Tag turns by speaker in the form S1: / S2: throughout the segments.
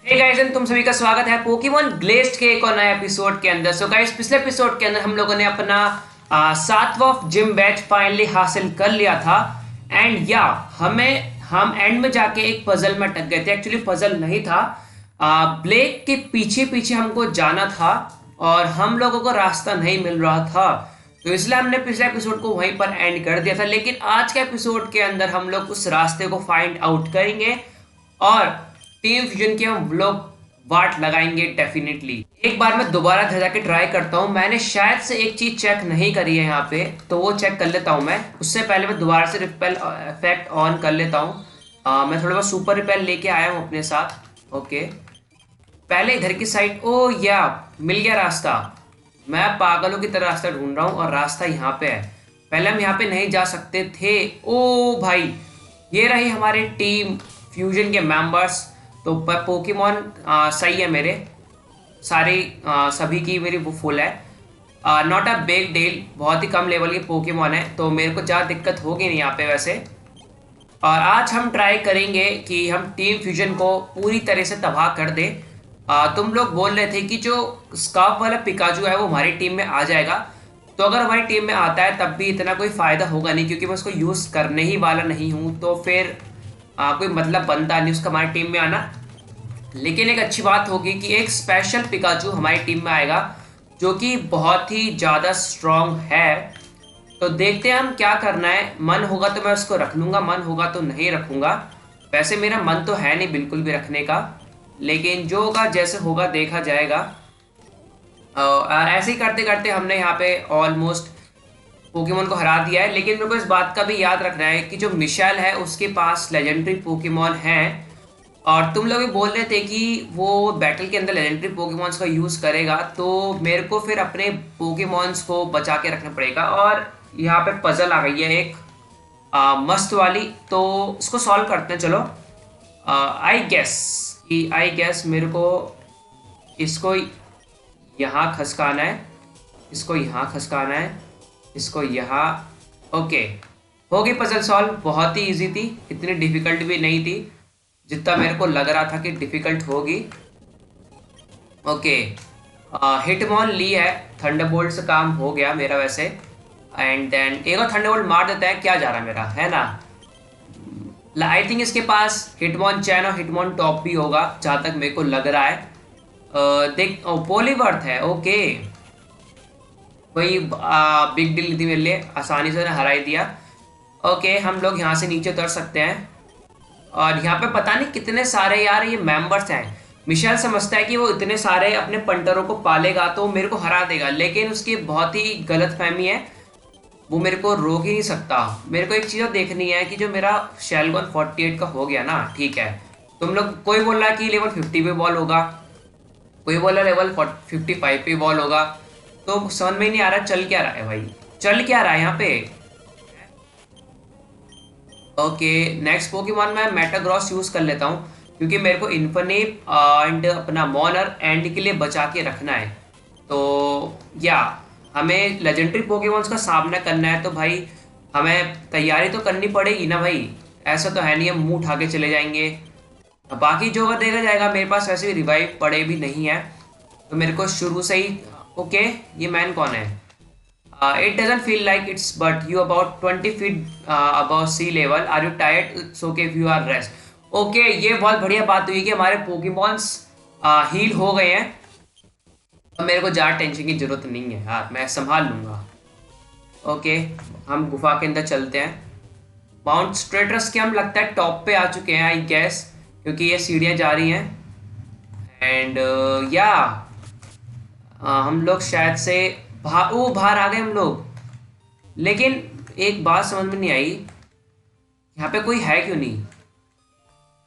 S1: Hey guys and तुम सभी का स्वागत है पोकेमॉन ग्लेस्ट के एक और नए एपिसोड के अंदर। सो गाइस, पिछले एपिसोड के अंदर हम लोगों ने अपना सातवां जिम बैच फाइनली हासिल कर लिया था। एंड या हम एंड में जाके एक पजल में अटक गए थे। एक्चुअली पजल नहीं था, ब्लेक के पीछे पीछे हमको जाना था और हम लोगों को रास्ता नहीं मिल रहा था, तो इसलिए हमने पिछले एपिसोड को वहीं पर एंड कर दिया था। लेकिन आज के एपिसोड के अंदर हम लोग उस रास्ते को फाइंड आउट करेंगे और टीम फ्यूजन की हम लोग वाट लगाएंगे डेफिनेटली। एक बार मैं दोबारा घर जाके ट्राई करता हूँ। मैंने शायद से एक चीज चेक नहीं करी है यहाँ पे, तो वो चेक कर लेता हूँ मैं। उससे पहले मैं दोबारा से रिपेल इफेक्ट ऑन कर लेता हूँ। मैं थोड़ा बहुत सुपर रिपेल लेके आया हूँ अपने साथ। ओके, पहले इधर की साइड। ओ या मिल गया रास्ता। मैं पागलों की तरह रास्ता ढूंढ रहा हूँ और रास्ता यहाँ पे है। पहले हम यहाँ पे नहीं जा सकते थे। ओ भाई, ये रही हमारी टीम फ्यूजन के मेंबर्स। तो पोकेमॉन सही है मेरे सारे, सभी की मेरी वो फुल है। नॉट अ बिग डील, बहुत ही कम लेवल के पोकेमॉन है, तो मेरे को ज़्यादा दिक्कत होगी नहीं यहाँ पे वैसे। और आज हम ट्राई करेंगे कि हम टीम फ्यूजन को पूरी तरह से तबाह कर दें। तुम लोग बोल रहे थे कि जो स्कार्फ वाला पिकाचू है वो हमारी टीम में आ जाएगा, तो अगर हमारी टीम में आता है तब भी इतना कोई फ़ायदा होगा नहीं, क्योंकि मैं उसको यूज़ करने ही वाला नहीं हूँ। तो फिर कोई मतलब बनता नहीं उसका हमारी टीम में आना। लेकिन एक अच्छी बात होगी कि एक स्पेशल पिकाचू हमारी टीम में आएगा जो कि बहुत ही ज़्यादा स्ट्रॉन्ग है। तो देखते हैं हम क्या करना है। मन होगा तो मैं उसको रख लूँगा, मन होगा तो नहीं रखूँगा। वैसे मेरा मन तो है नहीं बिल्कुल भी रखने का, लेकिन जो होगा जैसे होगा देखा जाएगा। ऐसे ही करते करते हमने यहाँ पे ऑलमोस्ट पोकेमॉन को हरा दिया है। लेकिन मेरे को इस बात का भी याद रखना है कि जो मिशेल है उसके पास लेजेंडरी पोकेमॉन है, और तुम लोग भी बोल रहे थे कि वो बैटल के अंदर लेजेंडरी पोकेमॉन्स का यूज़ करेगा, तो मेरे को फिर अपने पोकेमॉन्स को बचा के रखना पड़ेगा। और यहाँ पे पजल आ गई है एक मस्त वाली, तो इसको सॉल्व करते हैं। चलो, आई गेस मेरे को इसको यहाँ खसकाना है, इसको यहाँ खसकाना है, इसको यहाँ। ओके, हो गई पजल सॉल्व। बहुत ही इजी थी, इतनी डिफिकल्ट भी नहीं थी जितना मेरे को लग रहा था कि डिफिकल्ट होगी। ओके, हिटमॉन ली है, थंडरबोल्ट से काम हो गया मेरा वैसे। एंड देन एक और थंडरबोल्ट मार देता है। क्या जा रहा है मेरा, है ना। आई थिंक इसके पास हिटमॉन चैन और हिटमॉन टॉप भी होगा जहाँ तक मेरे को लग रहा है। देख, पोलीवर्थ है। ओके, कोई बिग डील नहीं थी मेरे लिए, आसानी से हरा ही दिया। ओके, हम लोग यहाँ से नीचे उतर सकते हैं। और यहाँ पे पता नहीं कितने सारे यार ये मेंबर्स हैं। मिशेल समझता है कि वो इतने सारे अपने पंटरों को पालेगा तो मेरे को हरा देगा, लेकिन उसकी बहुत ही गलत फहमी है। वो मेरे को रोक ही नहीं सकता। मेरे को एक चीज़ और देखनी है कि जो मेरा शेलगन 48 का हो गया ना, ठीक है। तुम लोग, कोई बोल रहा है कि लेवल 50 पे बॉल होगा, कोई बोल रहा है लेवल 55 पे बॉल होगा, तो समझ में ही नहीं आ रहा चल क्या रहा है भाई, चल क्या रहा है यहाँ पे। ओके, नेक्स्ट पोकेमॉन मैं मेटाग्रॉस यूज कर लेता हूँ, क्योंकि मेरे को इन्फिनिट एंड अपना मॉनर एंड के लिए बचा के रखना है। तो या हमें लेजेंडरी पोकेमॉन्स का सामना करना है, तो भाई हमें तैयारी तो करनी पड़ेगी ना भाई। ऐसा तो है नहीं हम मुंह उठा के चले जाएंगे। बाकी जो होगा देखा जाएगा। मेरे पास वैसे भी रिवाइव पड़े भी नहीं है, तो मेरे को शुरू से ही। ओके, ये मैन कौन है। It doesn't feel like it's, but you about 20 feet above sea level. Are you tired? It's okay if you are rest. Okay, ये बहुत बढ़िया बात हुई कि हमारे पोकेमॉन्स हील हो गए हैं। अब मेरे को ज़्यादा टेंशन की जरूरत नहीं है यार, मैं संभाल लूँगा। ओके, हम गुफा के अंदर चलते हैं। माउंट स्ट्रेटस के हम लगता है टॉप पे आ चुके हैं आई गैस, क्योंकि ये सीढ़ियाँ जा रही हैं। एंड या हम लोग शायद से बाहर आ गए हम लोग। लेकिन एक बात समझ में नहीं आई, यहाँ पे कोई है क्यों नहीं,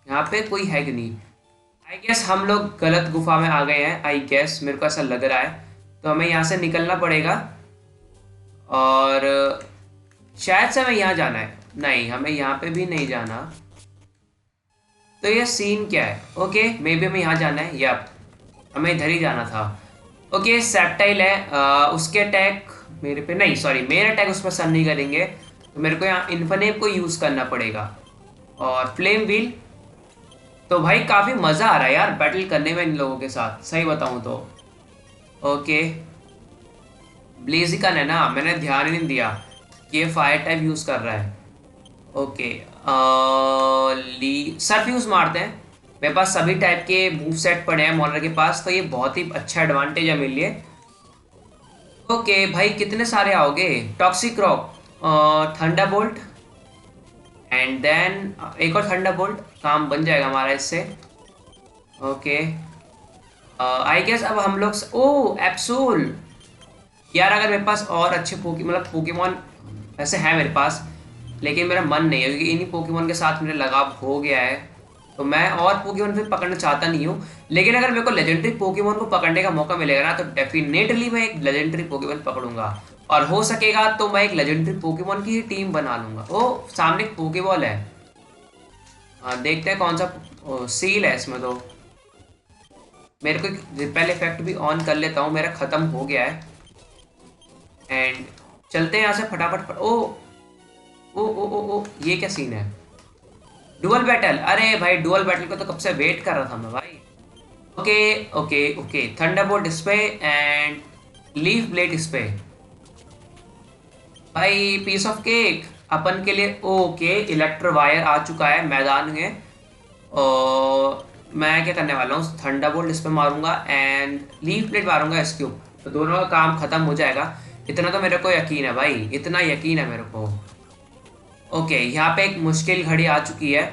S1: यहाँ पे कोई है क्यों नहीं। आई गेस हम लोग गलत गुफा में आ गए हैं। आई गेस मेरे को ऐसा लग रहा है, तो हमें यहाँ से निकलना पड़ेगा। और शायद से हमें यहाँ जाना है। नहीं, हमें यहाँ पे भी नहीं जाना। तो ये सीन क्या है। ओके, मे बी हमें यहाँ जाना है, या हमें इधर ही जाना था। ओके, सेप्टाइल है, उसके अटैक मेरे पे नहीं, सॉरी मेरे अटैक उस पर सर नहीं करेंगे, तो मेरे को यहाँ इन्फनेप को यूज़ करना पड़ेगा। और फ्लेम व्हील, तो भाई काफी मजा आ रहा है यार बैटल करने में इन लोगों के साथ, सही बताऊं तो। ओके, ब्लेजिकन है ना, मैंने ध्यान ही नहीं दिया ये फायर टाइप यूज कर रहा है। ओके, ली सर्फ यूज मारते हैं। मेरे पास सभी टाइप के मूव सेट पड़े हैं मॉनर के पास, तो ये बहुत ही अच्छा एडवांटेज है मेरे लिए। ओके भाई, कितने सारे आओगे? Toxic rock, thunderbolt, and then एक और थंडरबोल्ट, काम बन जाएगा हमारा इससे। ओके, आई गेस अब हम लोग ओ एप्सूल। यार अगर मेरे पास और अच्छे मतलब पोकेमॉन वैसे है मेरे पास, लेकिन मेरा मन नहीं है क्योंकि इन्हीं पोकेमॉन के साथ मेरा लगाव हो गया है। तो मैं और पोकेमॉन फिर पकड़ना चाहता नहीं हूँ, लेकिन अगर मेरे को लेजेंडरी पोकेमॉन को पकड़ने का मौका मिलेगा ना, तो डेफिनेटली मैं एक लेजेंडरी पोकेमॉन पकड़ूंगा। और हो सकेगा तो मैं एक लेजेंडरी पोकेमॉन की ही टीम बना लूंगा। ओ सामने एक पोकेबॉल है, हाँ देखते हैं कौन सा सील है इसमें। तो मेरे को रिपेल इफेक्ट भी ऑन कर लेता हूँ, मेरा खत्म हो गया है। एंड चलते हैं यहाँ से फटाफट। ओ ओ ओ ओ ओ ये क्या सीन है? डुअल बैटल, अरे भाई डुअल बैटल को तो कब से वेट कर रहा था मैं भाई। ओके ओके ओके, थंडरबोल्ट इस पे एंड लीफ ब्लेड इस पे। भाई पीस ऑफ केक अपन के लिए। ओके, इलेक्ट्रो वायर आ चुका है मैदान में। और मैं क्या करने वाला हूँ, थंडरबोल्ट इस पे मारूंगा एंड लीफ ब्लेड मारूंगा इसके ऊपर, तो दोनों का काम खत्म हो जाएगा। इतना तो मेरे को यकीन है भाई, इतना यकीन है मेरे को। ओके, यहाँ पे एक मुश्किल घड़ी आ चुकी है।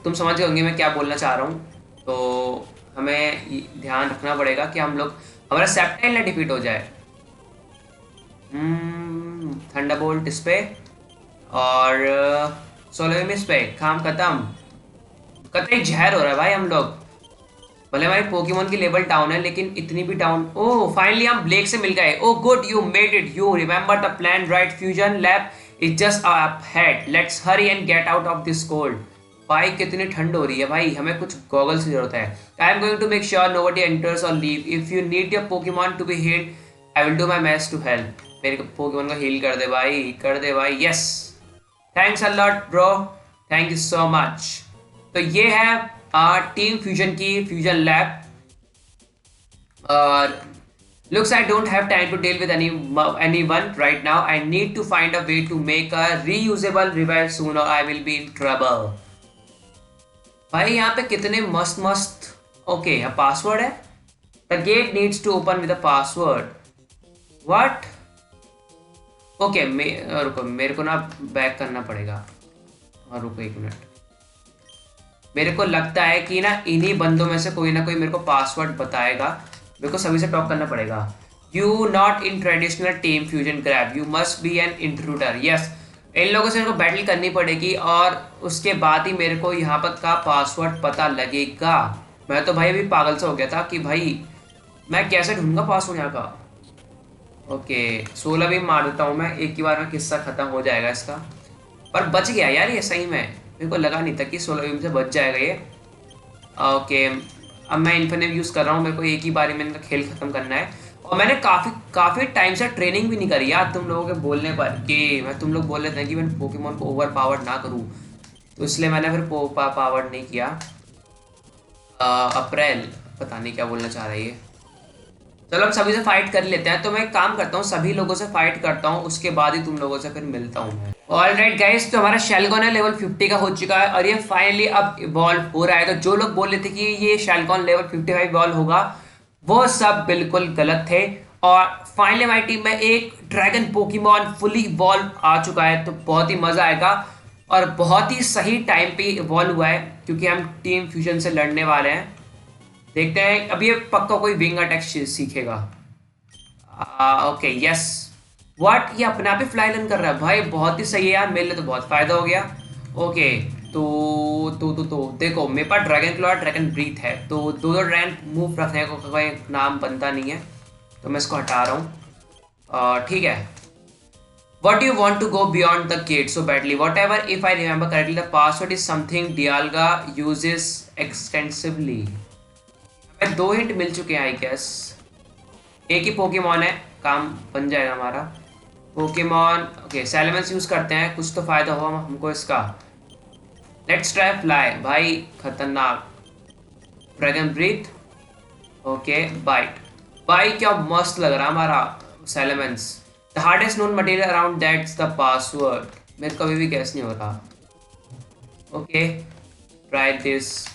S1: तुम समझ गए होंगे मैं क्या बोलना चाह रहा हूँ। तो हमें ध्यान रखना पड़ेगा कि हम लोग हमारा सेप्टाइल ना डिफीट हो जाए। थंडरबोल्ट इस पे और सोलर इस पे, काम खत्म। कतई जहर हो रहा है भाई हम लोग। भले हमारे पोकेमोन की लेवल डाउन है, लेकिन इतनी भी डाउन। ओह फाइनली हम ब्लेक से मिल गए। Oh good, you made it. You remember the plan right? Fusion lab is just up head. Let's Hari and get out of this cold. भाई कितनी ठंड हो रही है भाई, हमें कुछ गॉगल्स की जरूरत है। I am going to make sure nobody enters or leave. If you need your Pokemon to be healed, I will do my best to help. मेरे पोकेमॉन को हील कर दे भाई, कर दे भाई। Yes, thanks a lot bro, thank you so much. तो ये है टीम फ्यूजन की फ्यूजन लैब। और looks I don't have time to deal with anyone right now. I need to find a way to make a reusable revive soon or I will be in trouble. भाई यहाँ पे कितने मस्त मस्त। Okay, यहाँ password है। The gate needs to open with a password. What? Okay, रुको मेरे को ना बैक करना पड़ेगा। और रुको एक मिनट, मेरे को लगता है कि ना इन्हीं बंदों में से कोई ना कोई मेरे को पासवर्ड बताएगा। मेरे को सभी से टॉक करना पड़ेगा। You not in traditional team fusion grab, you must be an intruder. Yes, इन लोगों से मेरे को बैटल करनी पड़ेगी और उसके बाद ही मेरे को यहाँ पर का पासवर्ड पता लगेगा। मैं तो भाई अभी पागल से हो गया था कि भाई मैं कैसे ढूंढूंगा पासवर्ड यहाँ का। ओके, 16 भी मार देता हूँ मैं, एक ही बार में किस्सा खत्म हो जाएगा इसका। पर बच गया यार ये, सही में मेरे को लगा नहीं था कि 16 से बच जाएगा ये। ओके, अब मैं इन्फिनिट यूज़ कर रहा हूँ, मेरे को एक ही बारी में इनका खेल खत्म करना है। और मैंने काफ़ी टाइम से ट्रेनिंग भी नहीं करी यार, तुम लोगों के बोलने पर कि तुम लोग बोल रहे थे कि मैं पोकेमॉन को ओवर पावर्ड ना करूँ, तो इसलिए मैंने फिर पावर्ड नहीं किया। अप्रैल पता नहीं क्या बोलना चाह रही है। चलो अब सभी से फाइट कर लेते हैं। तो मैं एक काम करता हूँ, सभी लोगों से फाइट करता हूँ, उसके बाद ही तुम लोगों से फिर मिलता हूँ मैं। ऑलराइट गाइस, तो हमारा शेलकॉन है लेवल 50 का हो चुका है और ये फाइनली अब इवॉल्व हो रहा है। तो जो लोग बोल रहे थे कि ये शेलकॉन लेवल 55 इवॉल्व होगा, वो सब बिल्कुल गलत थे। और फाइनली हमारी टीम में एक ड्रैगन पोकेमॉन फुली इवॉल्व आ चुका है, तो बहुत ही मजा आएगा। और बहुत ही सही टाइम पे इवॉल्व हुआ है क्योंकि हम टीम फ्यूजन से लड़ने वाले हैं। देखते हैं, अब ये पक्का कोई विंग अटैक सीखेगा। ओके यस, व्हाट, ये अपने आप ही फ्लाई लर्न कर रहा है भाई, बहुत ही सही है यार, मेरे लिए तो बहुत फायदा हो गया। ओके, तो देखो मेरे पास ड्रैगन क्लॉ ड्रैगन ब्रीथ है, तो दो ड्रैगन मूव रखने को कोई नाम बनता नहीं है, तो मैं इसको हटा रहा हूँ। ठीक है। What do you want to go beyond the gate so badly? Whatever, if I remember correctly, the password is something Dialga uses extensively. हमें 2 हिंट मिल चुके हैं आई गेस। एक ही पोकेमॉन है, काम बन जाएगा हमारा। पोकेमॉन ओके, सैलमेंस यूज करते हैं, कुछ तो फायदा हुआ हमको इसका। लेट्स ट्राई फ्लाई, भाई खतरनाक। Dragon breath, okay bite. भाई क्या मस्त लग रहा है हमारा सेलेमेंट्स। The hardest known material around that's the password. मेरे को अभी भी गैस नहीं हो रहा। Okay try this,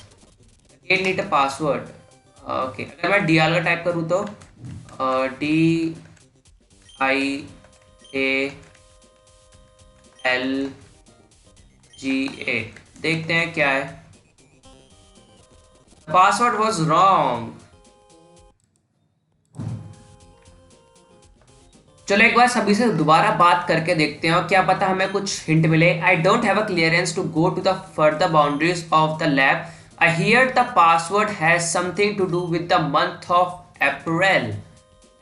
S1: again need a password. Okay अगर मैं डी आर का टाइप करूँ तो DIALGA, देखते हैं क्या है। Password was wrong. चलो एक बार सभी से दोबारा बात करके देखते हैं और क्या पता हमें कुछ हिंट मिले। I don't have a clearance to go to the further boundaries of the lab. I hear the password has something to do with the month of April.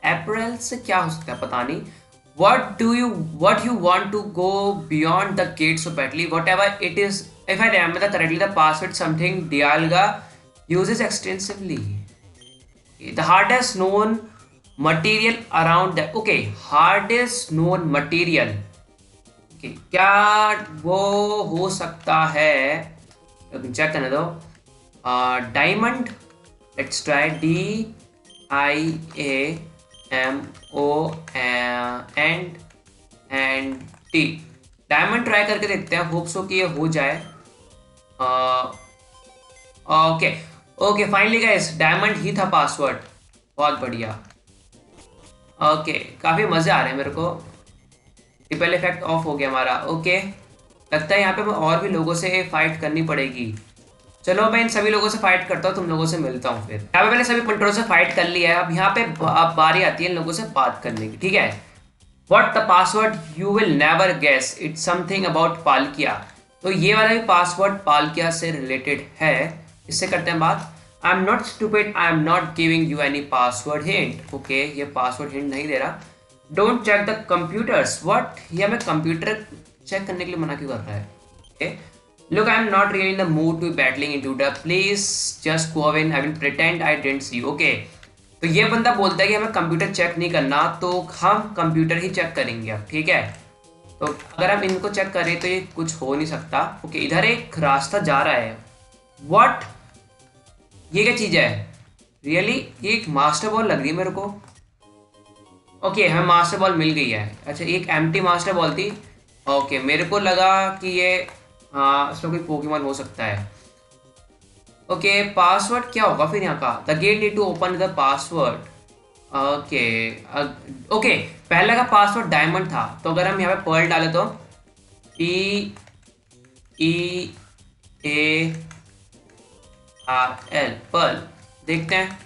S1: अप्रैल से क्या हो सकता है पता नहीं। What you want to go beyond the gates of Batley, whatever it is. If I remember correctly, the password something Dialga uses extensively. The hardest known material around that. Okay, hardest known material. Okay, क्या वो हो सकता है? Check करने दो। Diamond, let's try DIAMOND, diamond try करके देखते हैं, होप सो कि ये हो जाए। Okay okay finally guys, diamond ही था पासवर्ड। बहुत बढ़िया। ओके काफ़ी मज़े आ रहे हैं मेरे को। रिपेल इफेक्ट ऑफ हो गया हमारा। ओके लगता है यहाँ पे और भी लोगों से फाइट करनी पड़ेगी। चलो मैं इन सभी लोगों से फाइट करता हूँ, तुम लोगों से मिलता हूँ फिर। यहाँ पे मैंने सभी पंटरों से फाइट कर लिया है। अब यहाँ पे अब बारी आती है इन लोगों से बात करने की, ठीक है। What the password you will never guess, it's something about पालकिया। तो ये वाला भी पासवर्ड पालकिया से रिलेटेड है। इससे करते हैं बात। I am not stupid, I am not giving you any password hint. Okay ये पासवर्ड हिंट नहीं दे रहा। Don't check the computers, what, ये हमें कंप्यूटर चेक करने के लिए मना क्यों कर रहा है। Okay Look, I'm not really in the mood to be battling into the. Please just go away and I will pretend I didn't see you. Okay. तो ये बंदा बोलता है कि हमें कंप्यूटर चेक नहीं करना, तो हम कंप्यूटर ही चेक करेंगे अब, ठीक है। तो अगर हम इनको चेक करें तो ये कुछ हो नहीं सकता। ओके इधर एक रास्ता जा रहा है। व्हाट, ये क्या चीज़ है? रियली ये एक मास्टर बॉल लग रही है मेरे को। ओके हमें मास्टर बॉल मिल गई है। अच्छा एक एम्प्टी मास्टर बॉल थी। ओके मेरे को लगा कि ये हाँ इसमें कोई पोकेमॉन हो सकता है। ओके पासवर्ड क्या होगा फिर यहाँ का? The gate need to open the password. Okay okay पहले का पासवर्ड डायमंड था, तो अगर हम यहाँ पे पर्ल डाले तो PEARL पर्ल, देखते हैं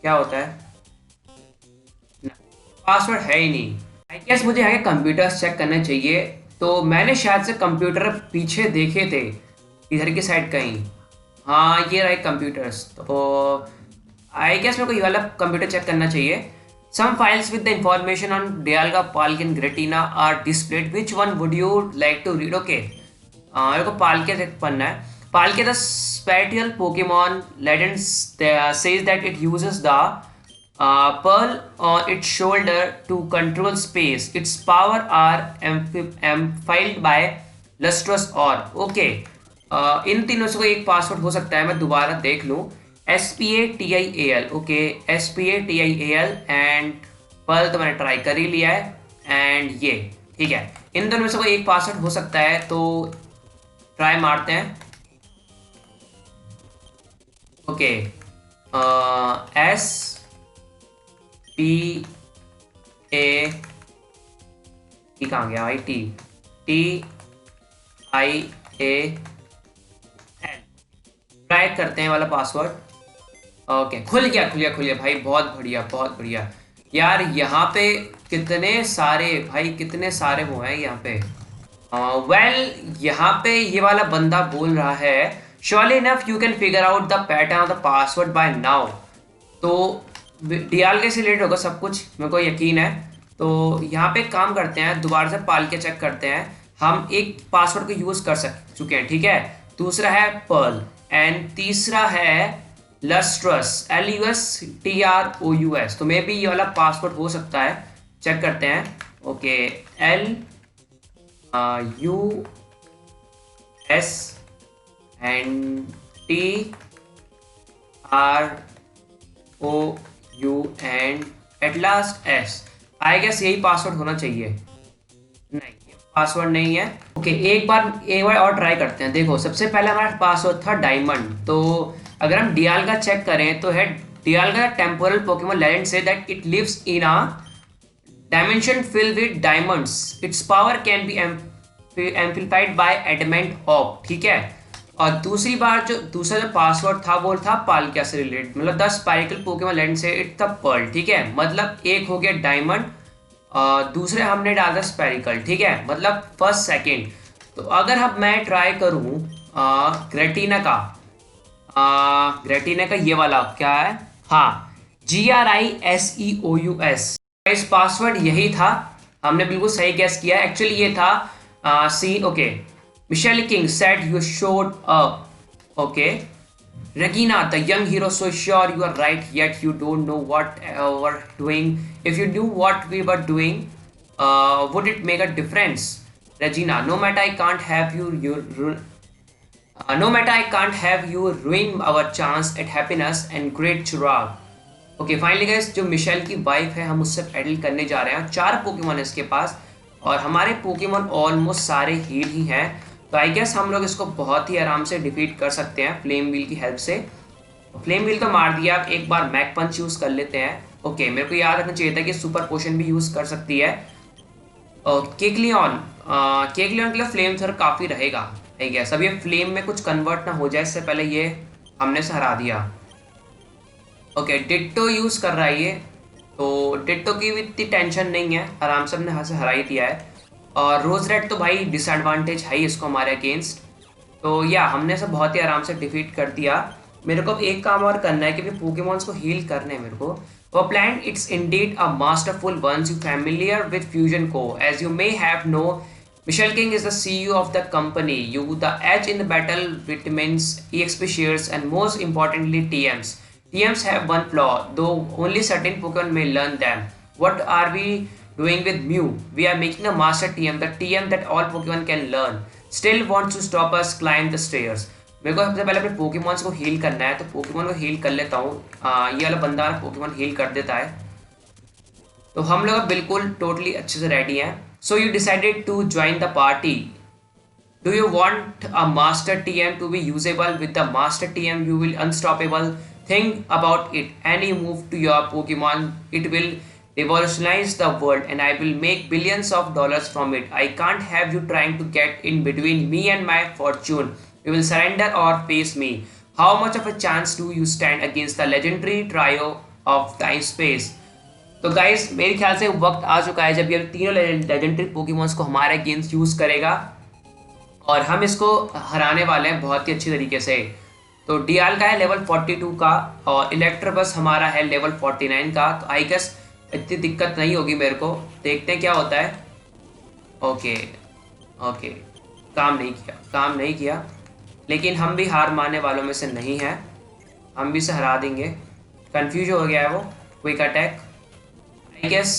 S1: क्या होता है। पासवर्ड है ही नहीं। आई गेस मुझे यहाँ के कंप्यूटर्स चेक करने चाहिए। तो मैंने शायद से कंप्यूटर पीछे देखे थे इधर की साइड कहीं। हाँ ये रहे कंप्यूटर्स। तो आई गेस मेरे को ये वाला कंप्यूटर चेक करना चाहिए। Some files with the information on Dialga, Palkia, Giratina are displayed, which one would you like to read. Okay मेरे को पाल्किया चेक पढ़ना है। Palkia the spatial Pokemon legend says that it uses the pearl on its shoulder to control space. Its power are amplified by lustrous orb. Okay, इन तीनों से कोई एक password हो सकता है, मैं दोबारा देख लूँ। SPATIAL, okay SPATIAL and pearl तो मैंने ट्राई कर ही लिया है। एंड ये ठीक है, इन दोनों में से कोई एक पासवर्ड हो सकता है, तो ट्राई मारते हैं। ओके कहाँ गया भाई? TIAL ट्राई करते हैं वाला पासवर्ड। ओके खुल गया भाई, बहुत बढ़िया यार। यहाँ पे कितने सारे वो हैं यहाँ पे। यहाँ पे ये वाला बंदा बोल रहा है surely enough you can figure out the pattern of the password by now। तो डियाल्गा से रिलेटेड होगा सब कुछ, मेरे को यकीन है। तो यहाँ पे काम करते हैं, दोबारा से पाल के चेक करते हैं। हम एक पासवर्ड को यूज कर चुके हैं, ठीक है। दूसरा है पर्ल एंड तीसरा है लस्ट्रस, LUSTROUS। तो मे बी ये वाला पासवर्ड हो सकता है, चेक करते हैं। Okay LUS NTROUN at last S। I guess यही पासवर्ड होना चाहिए। नहीं, ये पासवर्ड नहीं है। ओके, एक बार और ट्राई करते हैं। देखो, सबसे पहले हमारा पासवर्ड था डायमंड। तो अगर हम डियाल्गा चेक करें तो है Dialga temporal Pokemon legend says that it lives in a dimension filled with diamonds. Its power can be amplified by adamant orb. ठीक है। और दूसरा जो पासवर्ड था वो था पालकिया से रिलेटेड, मतलब द स्पाइकल पोकेमोन लेजेंड से इट्स द पर्ल। ठीक है, मतलब एक हो गया डायमंड और दूसरे हमने डाला स्पेरिकल। ठीक है, मतलब फर्स्ट सेकंड। तो अगर अब मैं ट्राई करूं ग्रेटिना का ये वाला क्या है, हाँ, GRISEOUS। इस पासवर्ड यही था, हमने बिल्कुल सही गैस किया। एक्चुअली ये था scene. Okay, Michelle King said you showed up. Okay, Regina, the young hero, so sure you are right, yet you don't know what we're doing. If you knew what we were doing, would it make a difference? Regina, no matter I can't have you ruin our chance at happiness and great Chirag. Okay, finally guys, जो Michel की wife है हम उससे battle करने जा रहे हैं। 4 Pokemon है इसके पास और हमारे पोकेमोन ऑलमोस्ट सारे हील ही हैं। तो आई गेस हम लोग इसको बहुत ही आराम से डिफीट कर सकते हैं फ्लेम व्हील की हेल्प से। फ्लेम व्हील तो मार दिया, अब एक बार मैक पंच यूज़ कर लेते हैं। ओके, मेरे को याद रखना चाहिए था कि सुपर पोशन भी यूज़ कर सकती है। केकलियन के लिए फ्लेम थ्रोअर काफ़ी रहेगा आई गेस। अब ये फ्लेम में कुछ कन्वर्ट ना हो जाए इससे पहले ये हमने से हरा दिया। ओके, डिट्टो यूज़ कर रहा है ये, तो डिट्टो की भी इतनी टेंशन नहीं है, आराम से हमने हाथ से हरा ही दिया है। और रोज रेड तो भाई डिसएडवांटेज है ही इसको हमारे अगेंस्ट। तो या हमने सब बहुत ही आराम से डिफीट कर दिया। मेरे को अब एक काम और करना है कि पोकेमॉन्स को हील करने हैं मेरे को। For plant, it's indeed a masterful once you familiar with Fusion Co. As you may have know, Michelle King is the CEO of the company. You the edge in the battle vitamins, EXP shares, and most importantly TMs. TMs have one flaw, though only certain Pokemon may learn them. What are we doing with Mew? We are making a master TM, the TM that all Pokemon can learn. Still wants to stop us climb the stairs. मेरे को सबसे पहले अपने Pokémons को heal करना है, तो Pokemon को हील कर लेता हूँ। ये वाला बंदा पोकेमॉन हील कर देता है, तो हम लोग बिल्कुल टोटली अच्छे से रेडी हैं। So you decided to join the party. Do you want a master TM to be usable? With the master TM you will unstoppable. Think about it, any move to your Pokemon, it will revolutionize the world and I will make billions of dollars from it. I can't have you trying to get in between me and my fortune. You will surrender or face me. How much of a chance do you stand against the legendary trio of time space? तो guys, मेरे ख्याल से वक्त आ चुका है जब ये तीनों लेजेंडरी पोकेमॉन्स को हमारे अगेंस्ट यूज करेगा और हम इसको हराने वाले हैं बहुत ही अच्छी तरीके से। तो डियाल का है लेवल 42 का और इलेक्ट्रोबस हमारा है लेवल 49 का। तो आई गेस इतनी दिक्कत नहीं होगी मेरे को, देखते हैं क्या होता है। ओके ओके, काम नहीं किया, लेकिन हम भी हार मानने वालों में से नहीं हैं, हम भी इसे हरा देंगे। कंफ्यूज हो गया है वो। Quick attack, I guess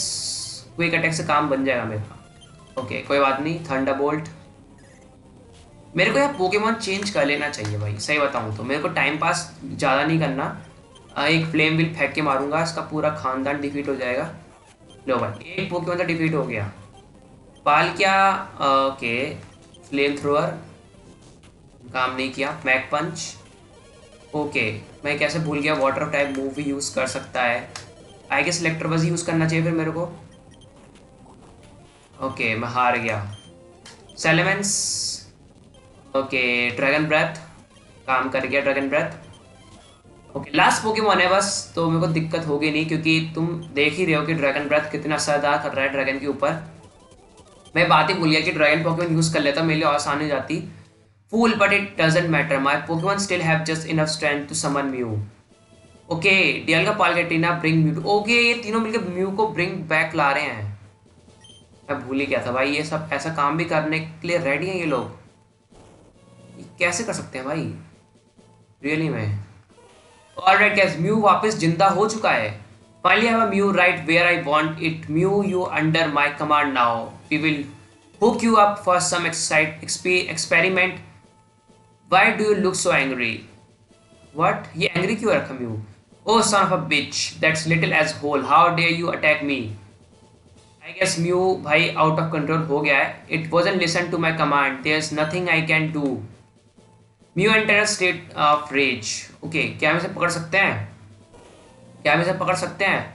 S1: quick attack से काम बन जाएगा मेरा। ओके, कोई बात नहीं। थंडरबोल्ट, मेरे को यार पोकेमॉन चेंज कर लेना चाहिए भाई, सही बताऊँ तो मेरे को टाइम पास ज़्यादा नहीं करना। एक फ्लेम व्हील फेंक के मारूंगा, इसका पूरा खानदान डिफीट हो जाएगा। लो भाई, एक पोकेमॉन तो डिफीट हो गया। पालकिया, ओके, फ्लेम थ्रोअर काम नहीं किया। मैक पंच, ओके, मैं कैसे भूल गया वाटर टाइप मूव भी यूज़ कर सकता है। आई गेस इलेक्ट्रोबस यूज़ करना चाहिए फिर मेरे को। ओके, मैं हार गया। सेलेमेंस, ओके, ड्रैगन ब्रेथ काम कर गया। Dragon breath, okay, last Pokemon है बस, तो मेरे को दिक्कत होगी नहीं क्योंकि तुम देख ही रहे हो कि ड्रैगन ब्रेथ कितना असरदार कर रहा है ड्रैगन के ऊपर। मैं बात ही भूल गया कि ड्रैगन पोकेमॉन यूज़ कर लेता, मेरे लिए आसान हो जाती। Fool, but it doesn't matter, my Pokemon still have just enough strength to summon Mew. Okay, Dialga, पालकेटिना, ब्रिंग म्यू। ओके, ये तीनों मिलकर म्यू को ब्रिंग बैक ला रहे हैं। मैं भूल ही गया था भाई, ये सब ऐसा काम भी करने के लिए रेडी हैं ये लोग। ये कैसे कर सकते हैं भाई रियली में। ऑलराइट गाइस, म्यू वापस जिंदा हो चुका है। Finally have a Mew right where I want it. Mew, you under my command now. We will hook you up for some experiment. Why do you look so angry? What, ये angry क्यों रखा Mew? Oh son of a bitch, that's little asshole, how dare you attack me? I guess Mew भाई out of control हो गया है. It wasn't listen to my command, there is nothing I can do. Mew enter state of rage. Okay, क्या हम इसे पकड़ सकते हैं? क्या हम इसे पकड़ सकते हैं?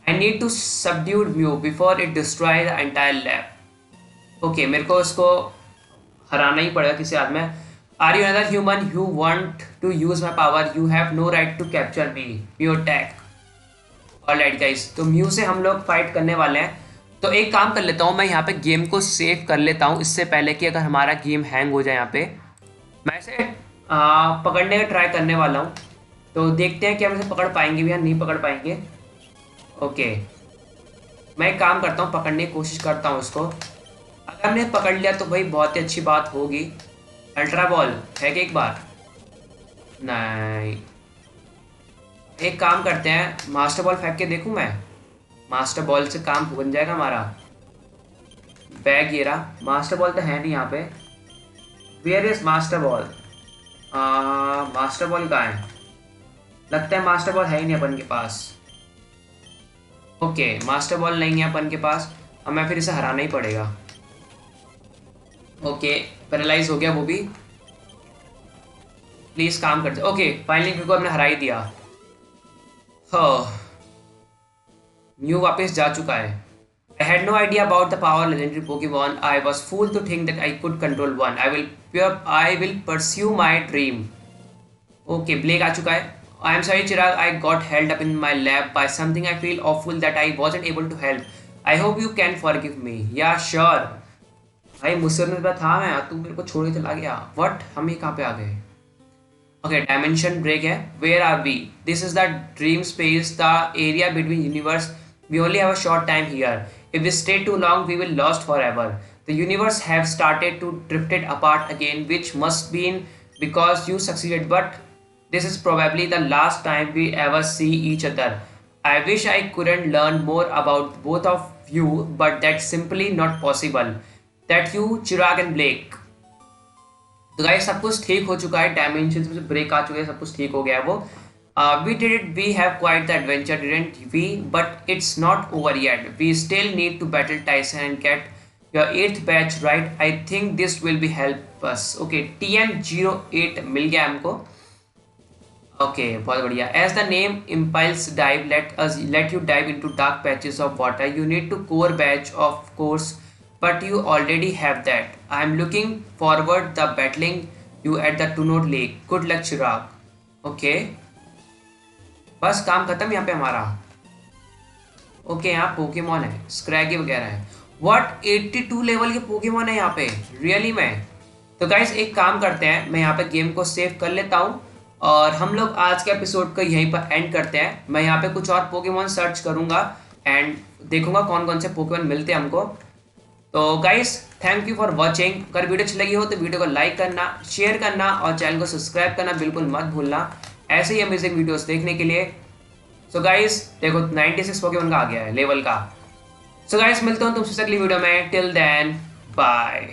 S1: I need to subdued Mew before it destroy the entire lab. Okay, मेरे को उसको हराना ही पड़ेगा किसी हाथ में. Are you another human you want to use my power? You have no right to capture me. Mew attack. Alright guys, तो म्यू से हम लोग फाइट करने वाले हैं. तो एक काम कर लेता हूँ, मैं यहाँ पे गेम को सेव कर लेता हूँ इससे पहले कि अगर हमारा गेम हैंग हो जाए. यहाँ पे मैं इसे पकड़ने का ट्राई करने वाला हूँ. तो देखते हैं कि हम इसे पकड़ पाएंगे भी या नहीं पकड़ पाएंगे. ओके, मैं एक काम करता हूँ, पकड़ने की कोशिश करता हूँ उसको. अगर हमने पकड़ लिया तो भाई बहुत ही अच्छी बात होगी. अल्ट्रा बॉल है कि एक बार नहीं. एक काम करते हैं, मास्टर बॉल फेंक के देखूँ मैं. मास्टर बॉल से काम बन जाएगा हमारा. बैग ये रहा. मास्टर बॉल तो है नहीं यहाँ पे. Where is master ball? Master ball कहाँ है? लगता है मास्टर बॉल है ही नहीं अपन के पास. ओके, मास्टर बॉल नहीं है अपन के पास. हमें फिर इसे हराना ही पड़ेगा. ओके, पैरालाइज हो गया वो भी. प्लीज काम करते. ओके, फाइनली क्योंकि हमने हरा ही दिया. म्यू वापस जा चुका है. I had no idea about the power legendary Pokemon. I was fooled to think that I could control one. I will pursue my dream. Okay, Blake आ चुका है. I am sorry Chirag, I got held up in my lab by something I feel awful that I wasn't able to help. I hope you can forgive me. Yeah, sure. भाई मुसीबत में था मैं, तू मेरे को छोड़ के चला गया. What? हम ये कहाँ पे आ गए? Okay, dimension break है. Where are we? This is the dream space, the area between universe. We only have a short time here. If we stay too long, we will lost forever. The universe have started to drifted apart again, which must be because you succeeded. But this is probably the last time we ever see each other. I wish I couldn't learn more about both of you, but that's simply not possible. That you, Chirag and Blake. तो guys सब कुछ ठीक हो चुका है. Dimension से break आ चुके हैं, सब कुछ ठीक हो गया है वो. We did it. We have quite the adventure, didn't we? But it's not over yet. We still need to battle Tyson and get your 8th batch right. I think this will be help us. Okay, TM08 मिल गया हमको. Okay, बहुत बढ़िया. As the name implies, dive. Let you dive into dark patches of water. You need to core badge, of course, but you already have that. I am looking forward the battling you at the Tunod Lake. Good luck, Chirag. Okay. बस काम खत्म यहाँ पे हमारा. Okay, यहाँ Pokemon है, स्क्रैगी वगैरह है. व्हाट, 82 लेवल के पोकेमॉन है यहाँ पे रियली में. तो गाइस एक काम करते हैं, मैं यहाँ पे गेम को सेव कर लेता हूँ और हम लोग आज के एपिसोड को यहीं पर एंड करते हैं. मैं यहाँ पे कुछ और पोकेमॉन सर्च करूँगा एंड देखूंगा कौन कौन से पोकेमॉन मिलते हैं हमको. तो guys thank you for watching. अगर वीडियो अच्छी लगी हो तो वीडियो को लाइक करना, शेयर करना और चैनल को सब्सक्राइब करना बिल्कुल मत भूलना ऐसे ही अमेजिंग वीडियोस देखने के लिए. सो गाइस देखो 96 पोकेमॉन का आ गया है लेवल का. सो गाइस मिलते हैं तुमसे अगली वीडियो में. Till then bye.